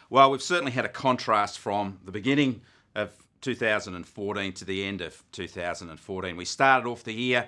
Well, we've certainly had a contrast from the beginning of 2014 to the end of 2014. We started off the year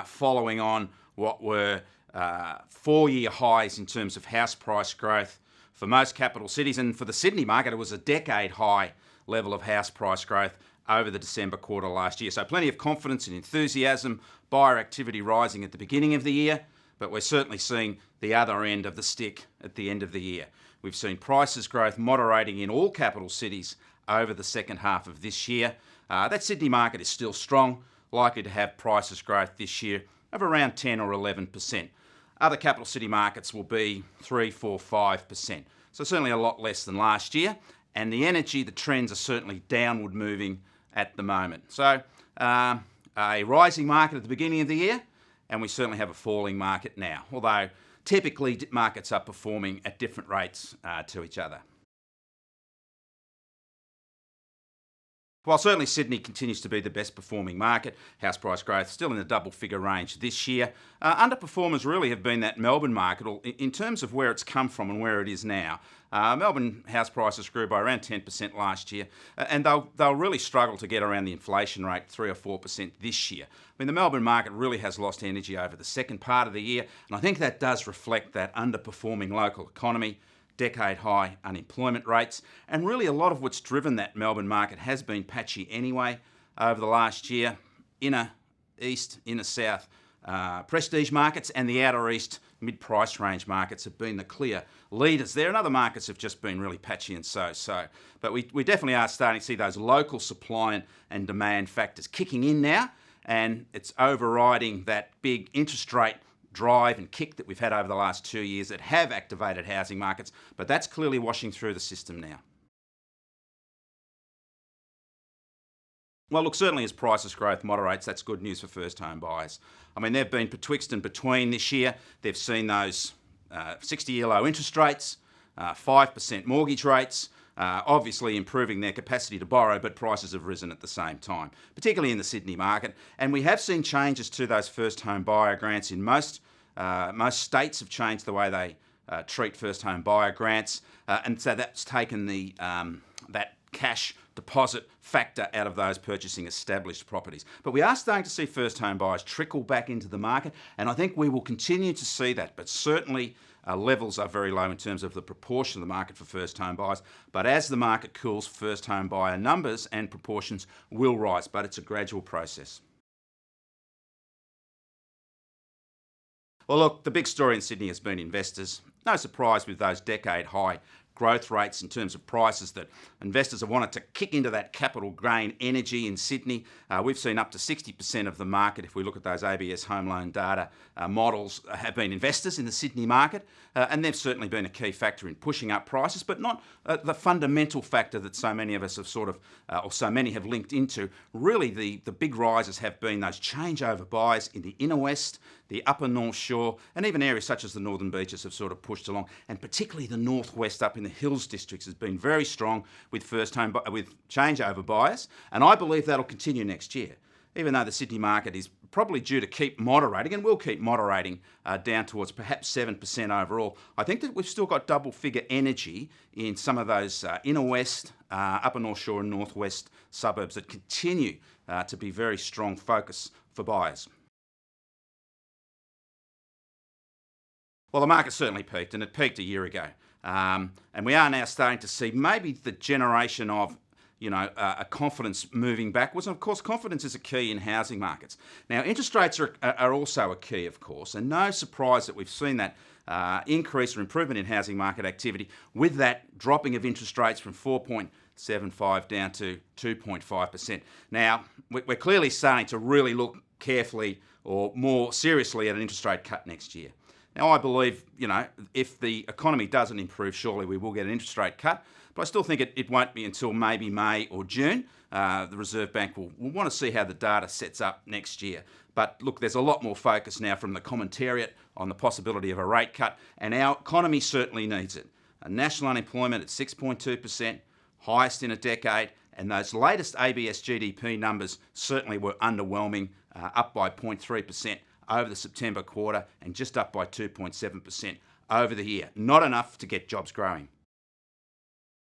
following on what were 4-year highs in terms of house price growth for most capital cities, and for the Sydney market it was a decade high level of house price growth over the December quarter last year. So plenty of confidence and enthusiasm, buyer activity rising at the beginning of the year, but we're certainly seeing the other end of the stick at the end of the year. We've seen prices growth moderating in all capital cities over the second half of this year. That Sydney market is still strong, likely to have prices growth this year of around 10 or 11%. Other capital city markets will be 3, 4, 5%. So certainly a lot less than last year. And the trends are certainly downward moving at the moment. So a rising market at the beginning of the year, and we certainly have a falling market now, although typically markets are performing at different rates to each other. While certainly Sydney continues to be the best performing market, house price growth still in the double figure range this year. Underperformers really have been that Melbourne market in terms of where it's come from and where it is now. Melbourne house prices grew by around 10% last year, and they'll really struggle to get around the inflation rate, 3 or 4% this year. I mean, the Melbourne market really has lost energy over the second part of the year, and I think that does reflect that underperforming local economy, decade high unemployment rates, and really a lot of what's driven that Melbourne market has been patchy anyway over the last year. Inner east, inner south prestige markets and the outer east mid-price range markets have been the clear leaders there, and other markets have just been really patchy and so. But we definitely are starting to see those local supply and demand factors kicking in now, and it's overriding that big interest rate drive and kick that we've had over the last 2 years that have activated housing markets, but that's clearly washing through the system now. Well, look, certainly as prices growth moderates, that's good news for first home buyers. I mean, they've been betwixt and between this year. They've seen those 60-year low interest rates, 5% mortgage rates, obviously improving their capacity to borrow, but prices have risen at the same time, particularly in the Sydney market. And we have seen changes to those first home buyer grants in most states have changed the way they treat first home buyer grants, and so that's taken the that cash deposit factor out of those purchasing established properties. But we are starting to see first home buyers trickle back into the market, and I think we will continue to see that, but certainly levels are very low in terms of the proportion of the market for first home buyers. But as the market cools, first home buyer numbers and proportions will rise, but it's a gradual process. Well, look, the big story in Sydney has been investors. No surprise with those decade high growth rates in terms of prices that investors have wanted to kick into that capital gain energy in Sydney. We've seen up to 60% of the market, if we look at those ABS home loan data models, have been investors in the Sydney market, and they've certainly been a key factor in pushing up prices, but not the fundamental factor that so many of us have or so many have linked into. Really, the big rises have been those changeover buys in the inner west, the upper North Shore, and even areas such as the Northern Beaches have sort of pushed along, and particularly the northwest up in the Hills districts has been very strong with with changeover buyers, and I believe that'll continue next year. Even though the Sydney market is probably due to keep moderating, and will keep moderating down towards perhaps 7% overall, I think that we've still got double figure energy in some of those inner west, upper North Shore and northwest suburbs that continue to be very strong focus for buyers. Well, the market certainly peaked, and it peaked a year ago. And we are now starting to see maybe the generation of a confidence moving backwards. And of course, confidence is a key in housing markets. Now, interest rates are also a key, of course, and no surprise that we've seen that increase or improvement in housing market activity with that dropping of interest rates from 4.75 down to 2.5%. Now, we're clearly starting to really look carefully or more seriously at an interest rate cut next year. Now, I believe, if the economy doesn't improve, surely we will get an interest rate cut. But I still think it won't be until maybe May or June. The Reserve Bank will want to see how the data sets up next year. But look, there's a lot more focus now from the commentariat on the possibility of a rate cut, and our economy certainly needs it. National unemployment at 6.2%, highest in a decade, and those latest ABS GDP numbers certainly were underwhelming, up by 0.3%. over the September quarter and just up by 2.7% over the year. Not enough to get jobs growing.